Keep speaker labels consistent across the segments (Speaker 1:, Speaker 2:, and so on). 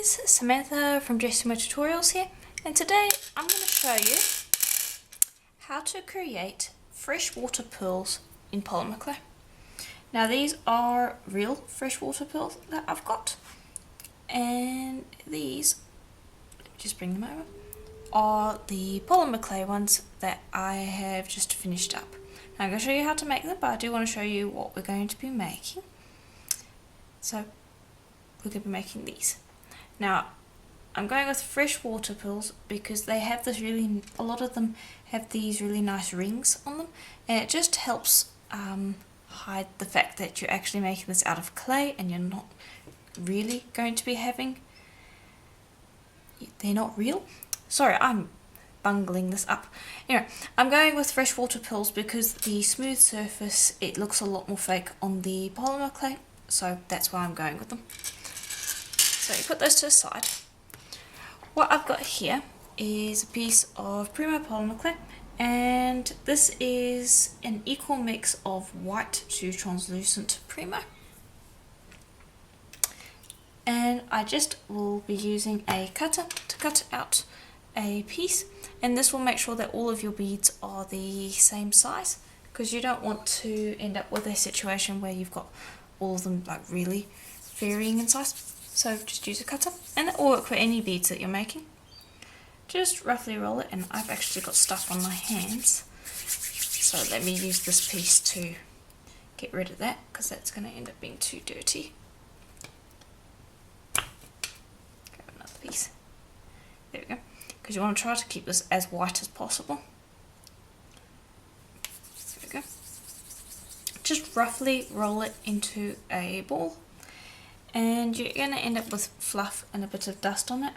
Speaker 1: guys, Samantha from Just My Tutorials here, and today I'm going to show you how to create freshwater pearls in polymer clay. Now these are real freshwater pearls that I've got, and these, let me just bring them over, are the polymer clay ones that I have just finished up. Now I'm going to show you how to make them, but I do want to show you what we're going to be making. So we're going to be making these. Now, I'm going with freshwater pearls because they have this a lot of them have these really nice rings on them, and it just helps hide the fact that you're actually making this out of clay and you're not really going to be having, they're not real. Sorry, I'm bungling this up. Anyway, I'm going with freshwater pearls because the smooth surface, it looks a lot more fake on the polymer clay, so that's why I'm going with them. So you put those to the side. What I've got here is a piece of Primo polymer clay, and this is an equal mix of white to translucent Primo. And I just will be using a cutter to cut out a piece, and this will make sure that all of your beads are the same size, because you don't want to end up with a situation where you've got all of them like really varying in size. So just use a cutter, and it will work for any beads that you're making. Just roughly roll it, and I've actually got stuff on my hands, so let me use this piece to get rid of that, because that's going to end up being too dirty. Grab another piece. There we go. Because you want to try to keep this as white as possible. There we go. Just roughly roll it into a ball, and you're going to end up with fluff and a bit of dust on it.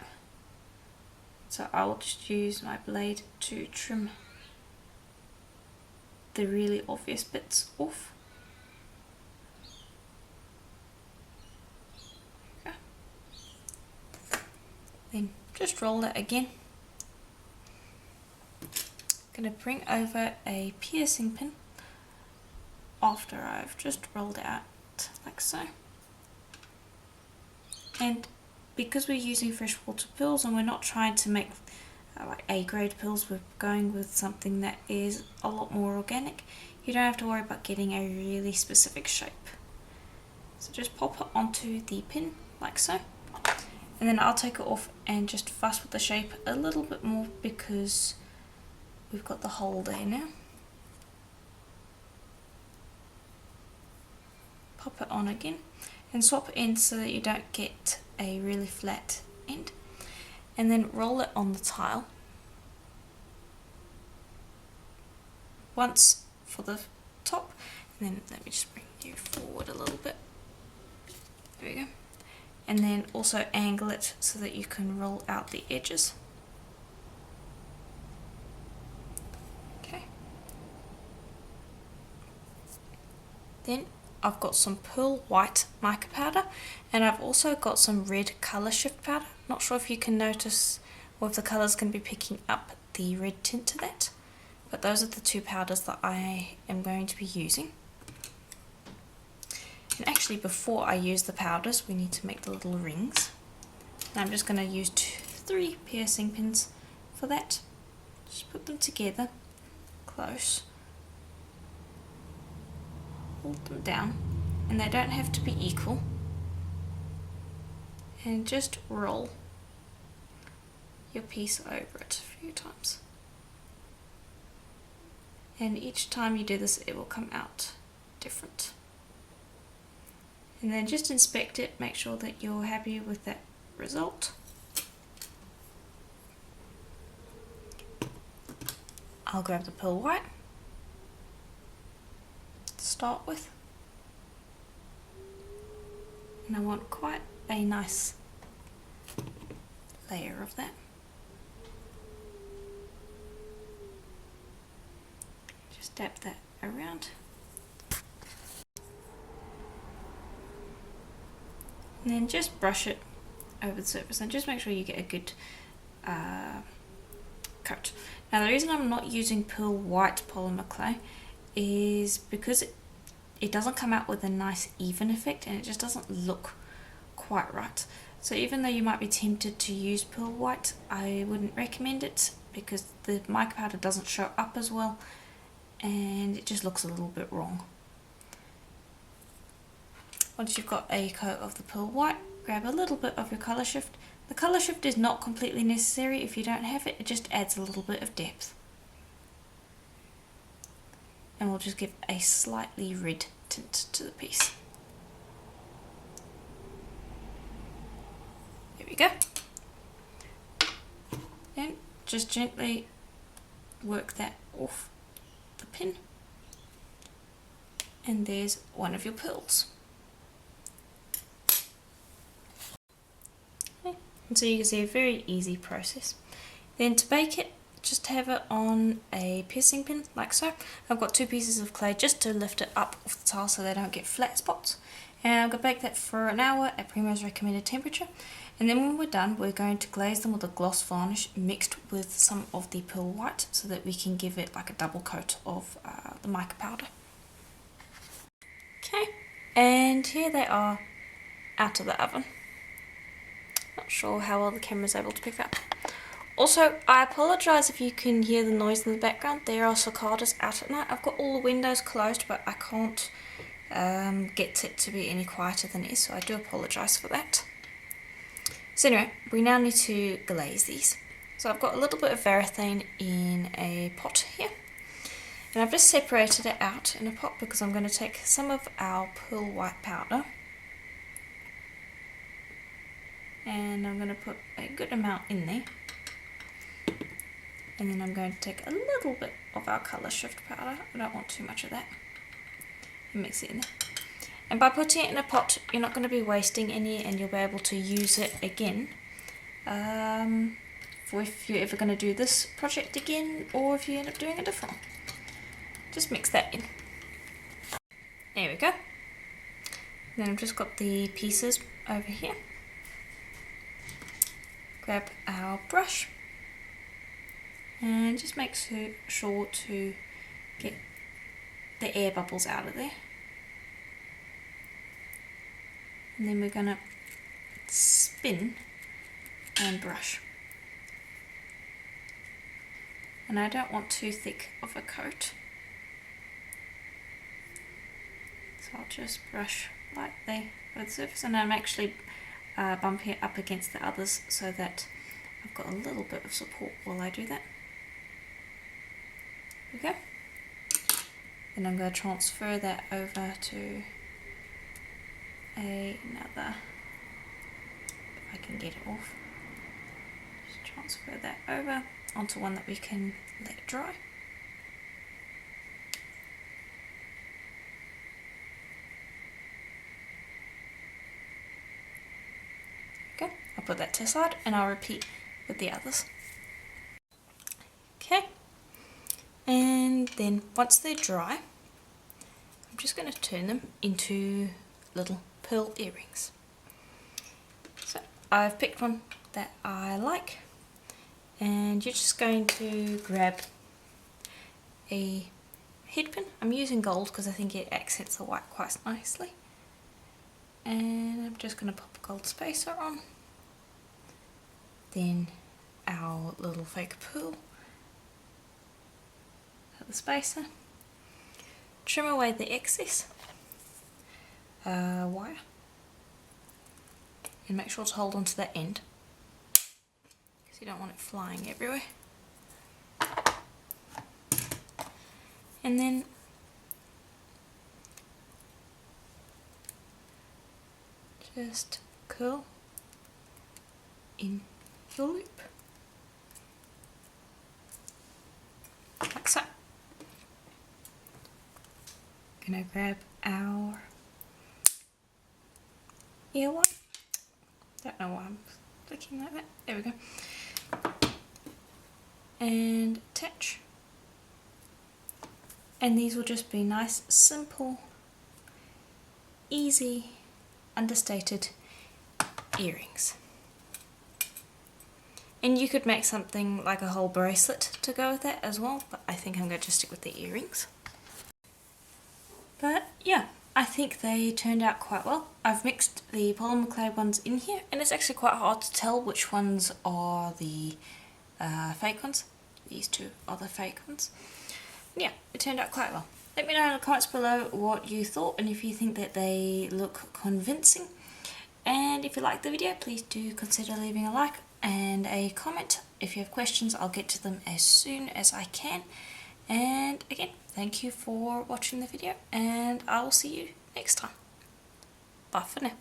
Speaker 1: So I will just use my blade to trim the really obvious bits off. Okay. Then just roll it again. I'm going to bring over a piercing pin after I've just rolled it out like so. And because we're using freshwater pearls and we're not trying to make like A-grade pearls, we're going with something that is a lot more organic. You don't have to worry about getting a really specific shape. So just pop it onto the pin like so, and then I'll take it off and just fuss with the shape a little bit more because we've got the hole there now. Pop it on again and swap it in so that you don't get a really flat end, and then roll it on the tile once for the top, and then let me just bring you forward a little bit. There we go. And then also angle it so that you can roll out the edges. Okay. Then I've got some pearl white mica powder, and I've also got some red colour shift powder. Not sure if you can notice or if the colour's going to be picking up the red tint to that, but those are the two powders that I am going to be using. And actually, before I use the powders, we need to make the little rings. And I'm just going to use 3 piercing pins for that. Just put them together close. Hold them down, and they don't have to be equal, and just roll your piece over it a few times, and each time you do this it will come out different. And then just inspect it, make sure that you're happy with that result. I'll grab the pearl white to start with, and I want quite a nice layer of that. Just dab that around, and then just brush it over the surface, and just make sure you get a good coat. Now the reason I'm not using pearl white polymer clay is because it doesn't come out with a nice even effect, and it just doesn't look quite right. So even though you might be tempted to use pearl white, I wouldn't recommend it because the mica powder doesn't show up as well and it just looks a little bit wrong. Once you've got a coat of the pearl white, grab a little bit of your colour shift. The colour shift is not completely necessary if you don't have it, it just adds a little bit of depth. And we'll just give a slightly red tint to the piece. There we go. And just gently work that off the pin. And there's one of your pearls. Okay. And so you can see a very easy process. Then to bake it, just have it on a piercing pin like so. I've got 2 pieces of clay just to lift it up off the tile so they don't get flat spots. And I'm going to bake that for an hour at Primo's recommended temperature. And then when we're done, we're going to glaze them with a gloss varnish mixed with some of the pearl white so that we can give it like a double coat of the mica powder. Okay, and here they are out of the oven. Not sure how well the camera's able to pick that up. Also, I apologise if you can hear the noise in the background. There are cicadas out at night. I've got all the windows closed, but I can't get it to be any quieter than it is, so I do apologise for that. So anyway, we now need to glaze these. So I've got a little bit of varathane in a pot here. And I've just separated it out in a pot because I'm going to take some of our pearl white powder. And I'm going to put a good amount in there. And then I'm going to take a little bit of our colour shift powder. I don't want too much of that. And mix it in there. And by putting it in a pot, you're not going to be wasting any and you'll be able to use it again. For if you're ever going to do this project again or if you end up doing a different one. Just mix that in. There we go. Then I've just got the pieces over here. Grab our brush. And just make sure to get the air bubbles out of there. And then we're going to spin and brush. And I don't want too thick of a coat. So I'll just brush lightly over the surface and I'm actually bumping it up against the others so that I've got a little bit of support while I do that. Okay. Then I'm going to transfer that over to another, if I can get it off. Just transfer that over onto one that we can let dry. Okay, I'll put that to the side and I'll repeat with the others. Okay. And then once they're dry, I'm just going to turn them into little pearl earrings. So I've picked one that I like and you're just going to grab a head pin. I'm using gold because I think it accents the white quite nicely. And I'm just going to pop a gold spacer on. Then our little fake pearl. The spacer, trim away the excess wire and make sure to hold on to that end because you don't want it flying everywhere. And then just curl in your loop like so. Gonna grab our ear one. Don't know why I'm clicking like that. There we go. And attach. And these will just be nice, simple, easy, understated earrings. And you could make something like a whole bracelet to go with that as well, but I think I'm going to just stick with the earrings. But yeah, I think they turned out quite well. I've mixed the polymer clay ones in here, and it's actually quite hard to tell which ones are the fake ones. These two are the fake ones. Yeah, it turned out quite well. Let me know in the comments below what you thought and if you think that they look convincing. And if you liked the video, please do consider leaving a like and a comment. If you have questions, I'll get to them as soon as I can. And again, thank you for watching the video, and I will see you next time. Bye for now.